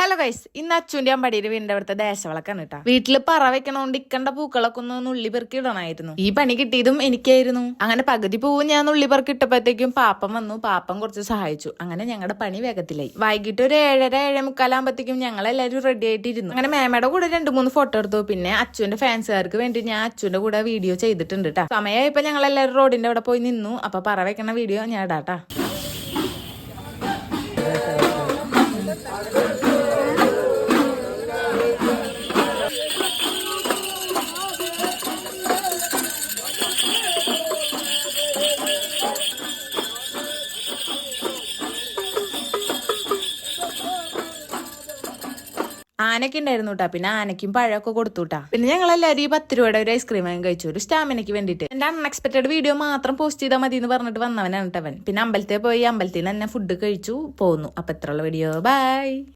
Hello guys, ഇന്ന് അച്ചുവിന്റെ അമ്പടിയുടെ വീടിന്റെ അവിടുത്തെ ദേശവളക്കാണ് കേട്ടാ. വീട്ടില് പറ വെക്കണോണ്ട് ഇക്കണ്ട പൂക്കളൊക്കെ ഒന്ന് നുള്ളി പെറുക്കി ഇടണമായിരുന്നു. ഈ പണി കിട്ടിയതും എനിക്കായിരുന്നു. അങ്ങനെ പകുതി പൂവ് ഞാൻ നുള്ളി പെറുക്കി ഇട്ടപ്പോഴത്തേക്കും പാപ്പം വന്നു. പാപ്പം കുറച്ച് സഹായിച്ചു. അങ്ങനെ ഞങ്ങളുടെ പണി വേഗത്തിലായി. വൈകിട്ട് ഒരു 7:30-7:45 ഞങ്ങൾ എല്ലാവരും റെഡി ആയിട്ടിരുന്നു. അങ്ങനെ മേമയുടെ കൂടെ 2-3 ഫോട്ടോ എടുത്തു. പിന്നെ അച്ചുവിന്റെ ഫാൻസുകാർക്ക് വേണ്ടി ഞാൻ അച്ചുവിന്റെ കൂടെ വീഡിയോ ചെയ്തിട്ടുണ്ട് കേട്ടാ. സമയമായപ്പോ ഞങ്ങൾ എല്ലാവരും റോഡിന്റെ അവിടെ പോയി നിന്നു. അപ്പൊ പറ വെക്കണ വീഡിയോ ഞാൻ ഇടാട്ടാ. ആനയ്ക്ക് ഉണ്ടായിരുന്നു കേട്ടാ. പിന്നെ ആനയ്ക്കും പഴമൊക്കെ കൊടുത്തുട്ടാ. പിന്നെ ഞങ്ങൾ എല്ലാവരും ഈ 10 രൂപയുടെ ഒരു ഐസ്ക്രീം വാങ്ങി കഴിച്ചു, ഒരു സ്റ്റാമിനയ്ക്ക് വേണ്ടിയിട്ട്. എന്റെ അൺഎക്സ്പെക്ടഡ് വീഡിയോ മാത്രം പോസ്റ്റ് ചെയ്താൽ മതി എന്ന് പറഞ്ഞിട്ട് വന്നവനാണ് കേട്ടവൻ. പിന്നെ അമ്പലത്തിൽ പോയി അമ്പലത്തിൽ തന്നെ ഫുഡ് കഴിച്ചു പോന്നു. അപ്പൊ എത്രയുള്ള വീഡിയോ, ബൈ.